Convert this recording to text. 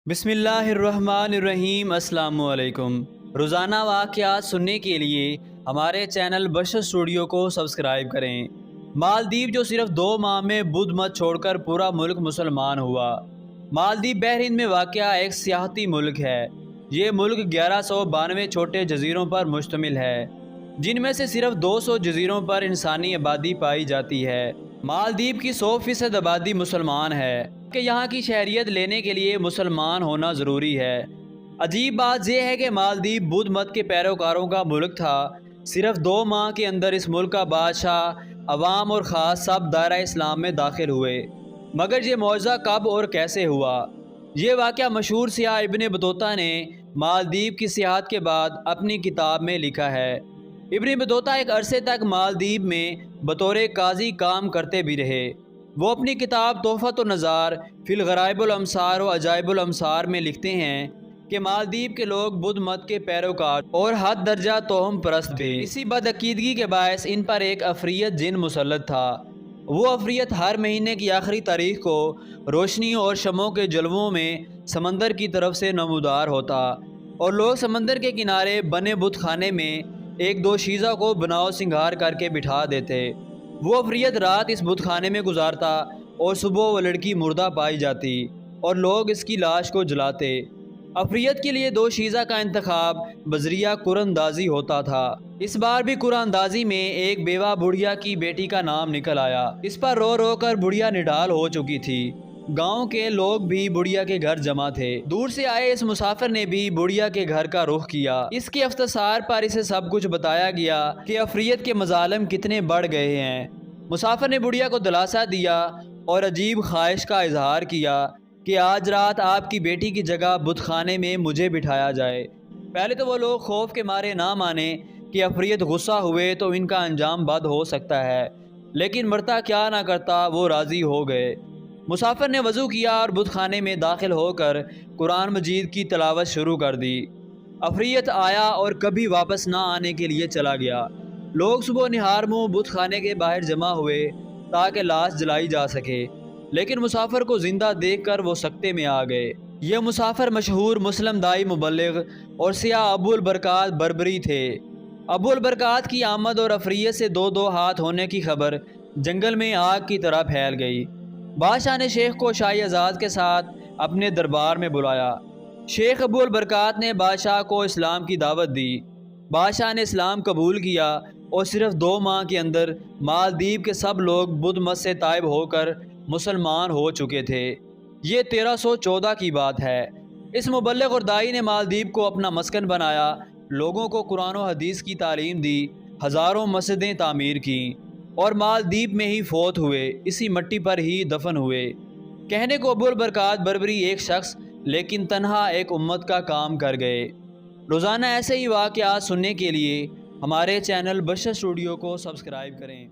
بسم اللہ الرحمن الرحیم۔ السلام علیکم۔ روزانہ واقعات سننے کے لیے ہمارے چینل بشر اسٹوڈیو کو سبسکرائب کریں۔ مالدیپ جو صرف 2 ماہ میں بدھ مت چھوڑ کر پورا ملک مسلمان ہوا۔ مالدیپ بحر ہند میں واقع ایک سیاحتی ملک ہے۔ یہ ملک 1192 چھوٹے جزیروں پر مشتمل ہے، جن میں سے صرف 200 جزیروں پر انسانی آبادی پائی جاتی ہے۔ مالدیپ کی 100% آبادی مسلمان ہے کہ یہاں کی شہریت لینے کے لیے مسلمان ہونا ضروری ہے۔ عجیب بات یہ ہے کہ مالدیپ بدھ مت کے پیروکاروں کا ملک تھا۔ صرف 2 ماہ کے اندر اس ملک کا بادشاہ، عوام اور خاص سب دائرہ اسلام میں داخل ہوئے۔ مگر یہ معجزہ کب اور کیسے ہوا؟ یہ واقعہ مشہور سیاح ابن بطوطہ نے مالدیپ کی سیاحت کے بعد اپنی کتاب میں لکھا ہے۔ ابن بطوطہ ایک عرصے تک مالدیپ میں بطور قاضی کام کرتے بھی رہے۔ وہ اپنی کتاب تحفۃ النظار فی الغرائب الامصار و عجائب الامصار میں لکھتے ہیں کہ مالدیپ کے لوگ بدھ مت کے پیروکار اور حد درجہ توہم پرست تھے۔ اسی بدعقیدگی کے باعث ان پر ایک عفریت جن مسلط تھا۔ وہ عفریت ہر مہینے کی آخری تاریخ کو روشنی اور شمعوں کے جلووں میں سمندر کی طرف سے نمودار ہوتا، اور لوگ سمندر کے کنارے بنے بت خانے میں ایک دو شیزہ کو بناؤ سنگھار کر کے بٹھا دیتے۔ وہ عفریت رات اس بت خانے میں گزارتا اور صبح وہ لڑکی مردہ پائی جاتی اور لوگ اس کی لاش کو جلاتے۔ عفریت کے لیے 2 شیزہ کا انتخاب بذریعہ قرآن اندازی ہوتا تھا۔ اس بار بھی قرآن اندازی میں ایک بیوہ بڑھیا کی بیٹی کا نام نکل آیا۔ اس پر رو رو کر بڑھیا نڈال ہو چکی تھی۔ گاؤں کے لوگ بھی بڑھیا کے گھر جمع تھے۔ دور سے آئے اس مسافر نے بھی بڑھیا کے گھر کا رخ کیا۔ اس کے اختصار پر اسے سب کچھ بتایا گیا کہ عفریت کے مظالم کتنے بڑھ گئے ہیں۔ مسافر نے بڑھیا کو دلاسا دیا اور عجیب خواہش کا اظہار کیا کہ آج رات آپ کی بیٹی کی جگہ بت خانے میں مجھے بٹھایا جائے۔ پہلے تو وہ لوگ خوف کے مارے نہ مانے کہ عفریت غصہ ہوئے تو ان کا انجام بد ہو سکتا ہے، لیکن مرتا کیا نہ کرتا وہ راضی ہو گئے۔ مسافر نے وضو کیا اور بت خانے میں داخل ہو کر قرآن مجید کی تلاوت شروع کر دی۔ عفریت آیا اور کبھی واپس نہ آنے کے لیے چلا گیا۔ لوگ صبح نہار منہ بت خانے کے باہر جمع ہوئے تاکہ لاش جلائی جا سکے، لیکن مسافر کو زندہ دیکھ کر وہ سکتے میں آ گئے۔ یہ مسافر مشہور مسلم دائی مبلغ اور سیاح ابو البرکات بربری تھے۔ ابو البرکات کی آمد اور عفریت سے 2 ہاتھ ہونے کی خبر جنگل میں آگ کی طرح پھیل گئی۔ بادشاہ نے شیخ کو شاہی اعزاز کے ساتھ اپنے دربار میں بلایا۔ شیخ ابو البرکات نے بادشاہ کو اسلام کی دعوت دی۔ بادشاہ نے اسلام قبول کیا اور صرف 2 ماہ کے اندر مالدیپ کے سب لوگ بدھ مت سے تائب ہو کر مسلمان ہو چکے تھے۔ یہ 1314 کی بات ہے۔ اس مبلغ اور دائی نے مالدیپ کو اپنا مسکن بنایا، لوگوں کو قرآن و حدیث کی تعلیم دی، ہزاروں مسجدیں تعمیر کیں، اور مالدیپ میں ہی فوت ہوئے، اسی مٹی پر ہی دفن ہوئے۔ کہنے کو ابو البرکات بربری ایک شخص لیکن تنہا ایک امت کا کام کر گئے۔ روزانہ ایسے ہی واقعات سننے کے لیے ہمارے چینل بشر اسٹوڈیو کو سبسکرائب کریں۔